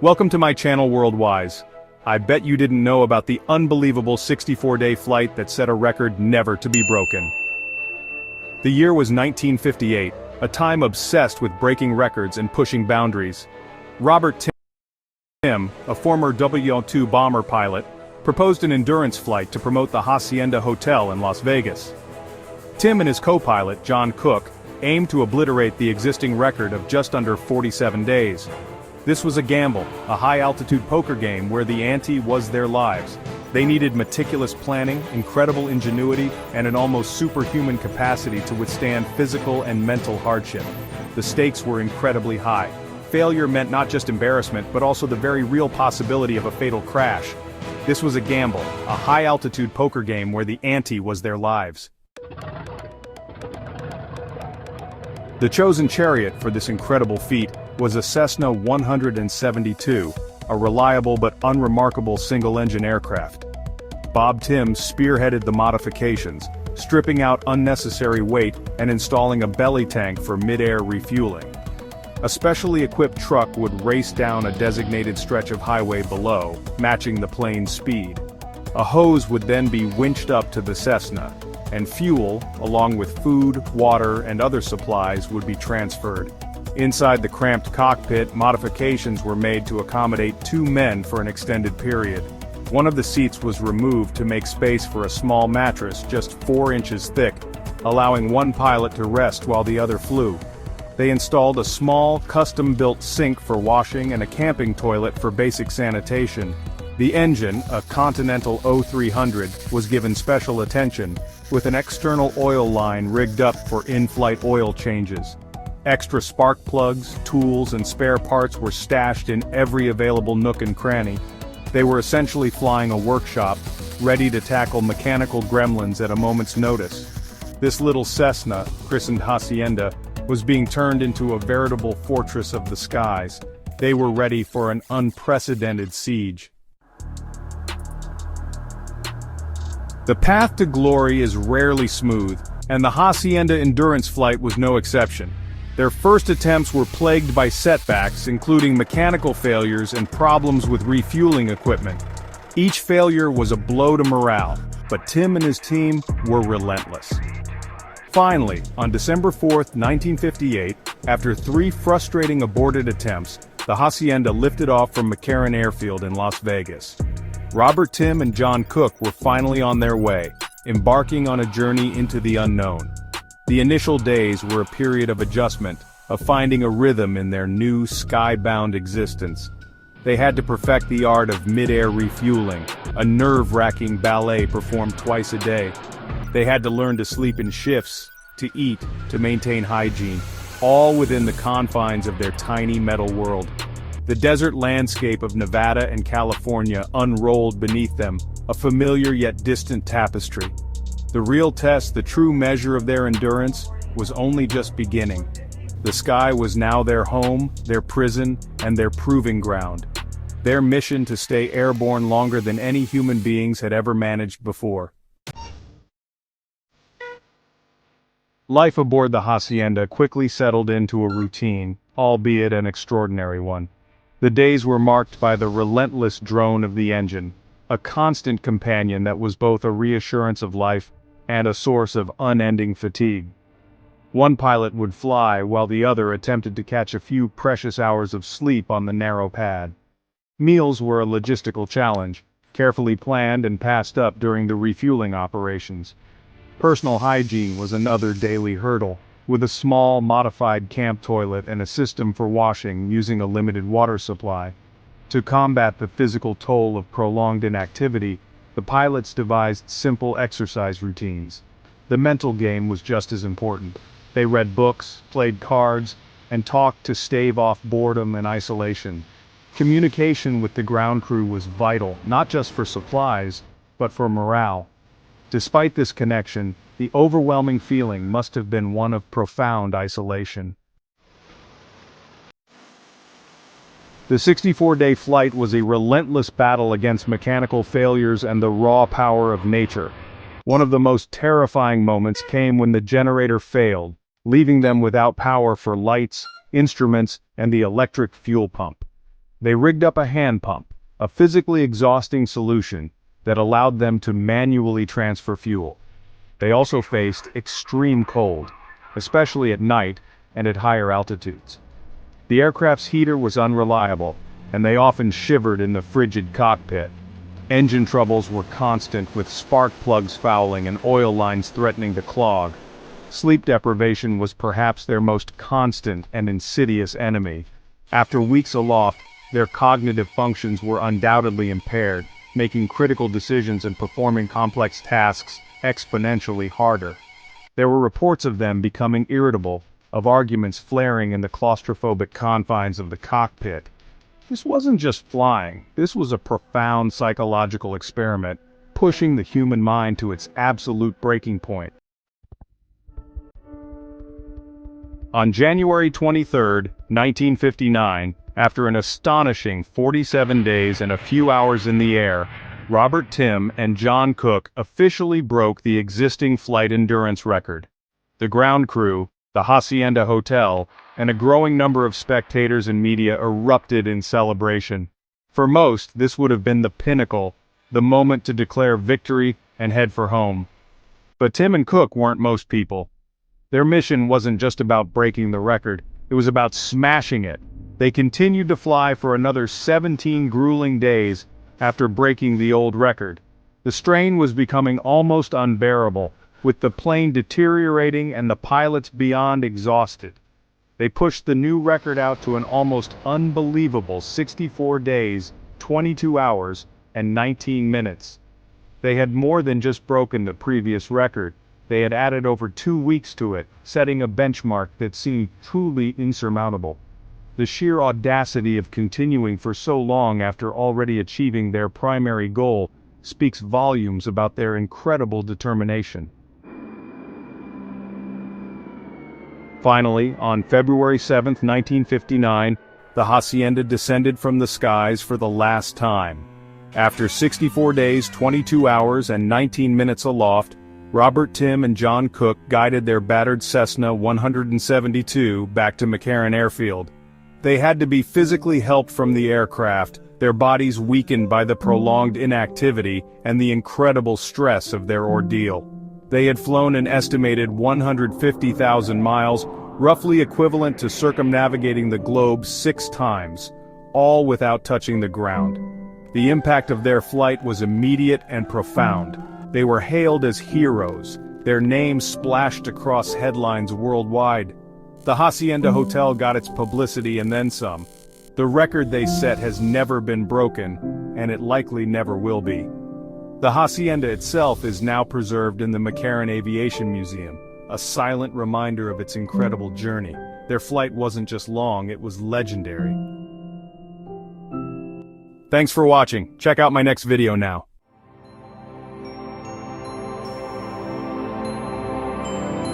Welcome to my channel Worldwise. I bet you didn't know about the unbelievable 64-day flight that set a record never to be broken. The year was 1958, a time obsessed with breaking records and pushing boundaries. Robert Timm, a former W-2 bomber pilot, proposed an endurance flight to promote the Hacienda Hotel in Las Vegas. Timm and his co-pilot, John Cook, aimed to obliterate the existing record of just under 47 days. This was a gamble, a high-altitude poker game where the ante was their lives. They needed meticulous planning, incredible ingenuity, and an almost superhuman capacity to withstand physical and mental hardship. The stakes were incredibly high. Failure meant not just embarrassment, but also the very real possibility of a fatal crash. This was a gamble, a high-altitude poker game where the ante was their lives. The chosen chariot for this incredible feat was a Cessna 172, a reliable but unremarkable single-engine aircraft. Bob Timm spearheaded the modifications, stripping out unnecessary weight and installing a belly tank for mid-air refueling. A specially equipped truck would race down a designated stretch of highway below, matching the plane's speed. A hose would then be winched up to the Cessna, and fuel, along with food, water, and other supplies, would be transferred. Inside the cramped cockpit, modifications were made to accommodate 2 men for an extended period. One of the seats was removed to make space for a small mattress just 4 inches thick, allowing one pilot to rest while the other flew. They installed a small, custom-built sink for washing and a camping toilet for basic sanitation. The engine, a Continental 0300, was given special attention, with an external oil line rigged up for in-flight oil changes. Extra spark plugs, tools, and spare parts were stashed in every available nook and cranny. They were essentially flying a workshop, ready to tackle mechanical gremlins at a moment's notice. This little Cessna, christened Hacienda, was being turned into a veritable fortress of the skies. They were ready for an unprecedented siege. The path to glory is rarely smooth, and the Hacienda endurance flight was no exception. Their first attempts were plagued by setbacks, including mechanical failures and problems with refueling equipment. Each failure was a blow to morale, but Timm and his team were relentless. Finally, on December 4, 1958, after 3 frustrating aborted attempts, the Hacienda lifted off from McCarran Airfield in Las Vegas. Robert Timm and John Cook were finally on their way, embarking on a journey into the unknown. The initial days were a period of adjustment, of finding a rhythm in their new sky-bound existence. They had to perfect the art of mid-air refueling, a nerve-wracking ballet performed twice a day. They had to learn to sleep in shifts, to eat, to maintain hygiene, all within the confines of their tiny metal world. The desert landscape of Nevada and California unrolled beneath them, a familiar yet distant tapestry. The real test, the true measure of their endurance, was only just beginning. The sky was now their home, their prison, and their proving ground. Their mission to stay airborne longer than any human beings had ever managed before. Life aboard the Hacienda quickly settled into a routine, albeit an extraordinary one. The days were marked by the relentless drone of the engine, a constant companion that was both a reassurance of life and a source of unending fatigue. One pilot would fly while the other attempted to catch a few precious hours of sleep on the narrow pad. Meals were a logistical challenge, carefully planned and passed up during the refueling operations. Personal hygiene was another daily hurdle, with a small, modified camp toilet and a system for washing using a limited water supply. To combat the physical toll of prolonged inactivity, the pilots devised simple exercise routines. The mental game was just as important. They read books, played cards, and talked to stave off boredom and isolation. Communication with the ground crew was vital, not just for supplies, but for morale. Despite this connection, the overwhelming feeling must have been one of profound isolation. The 64-day flight was a relentless battle against mechanical failures and the raw power of nature. One of the most terrifying moments came when the generator failed, leaving them without power for lights, instruments, and the electric fuel pump. They rigged up a hand pump, a physically exhausting solution that allowed them to manually transfer fuel. They also faced extreme cold, especially at night and at higher altitudes. The aircraft's heater was unreliable, and they often shivered in the frigid cockpit. Engine troubles were constant, with spark plugs fouling and oil lines threatening to clog. Sleep deprivation was perhaps their most constant and insidious enemy. After weeks aloft, their cognitive functions were undoubtedly impaired, making critical decisions and performing complex tasks exponentially harder. There were reports of them becoming irritable, of arguments flaring in the claustrophobic confines of the cockpit. This wasn't just flying, this was a profound psychological experiment, pushing the human mind to its absolute breaking point. On January 23, 1959, after an astonishing 47 days and a few hours in the air, Robert Timm and John Cook officially broke the existing flight endurance record. The ground crew, the Hacienda Hotel, and a growing number of spectators and media erupted in celebration. For most, this would have been the pinnacle, the moment to declare victory and head for home. But Timm and Cook weren't most people. Their mission wasn't just about breaking the record, it was about smashing it. They continued to fly for another 17 grueling days after breaking the old record. The strain was becoming almost unbearable, with the plane deteriorating and the pilots beyond exhausted. They pushed the new record out to an almost unbelievable 64 days, 22 hours, and 19 minutes. They had more than just broken the previous record. They had added over 2 weeks to it, setting a benchmark that seemed truly insurmountable. The sheer audacity of continuing for so long after already achieving their primary goal speaks volumes about their incredible determination. Finally, on February 7, 1959, the Hacienda descended from the skies for the last time. After 64 days, 22 hours, and 19 minutes aloft, Robert Timm and John Cook guided their battered Cessna 172 back to McCarran Airfield. They had to be physically helped from the aircraft, their bodies weakened by the prolonged inactivity and the incredible stress of their ordeal. They had flown an estimated 150,000 miles, roughly equivalent to circumnavigating the globe 6 times, all without touching the ground. The impact of their flight was immediate and profound. They were hailed as heroes, their names splashed across headlines worldwide. The Hacienda Hotel got its publicity and then some. The record they set has never been broken, and it likely never will be. The Hacienda itself is now preserved in the McCarran Aviation Museum, a silent reminder of its incredible journey. Their flight wasn't just long, it was legendary. Thanks for watching. Check out my next video now.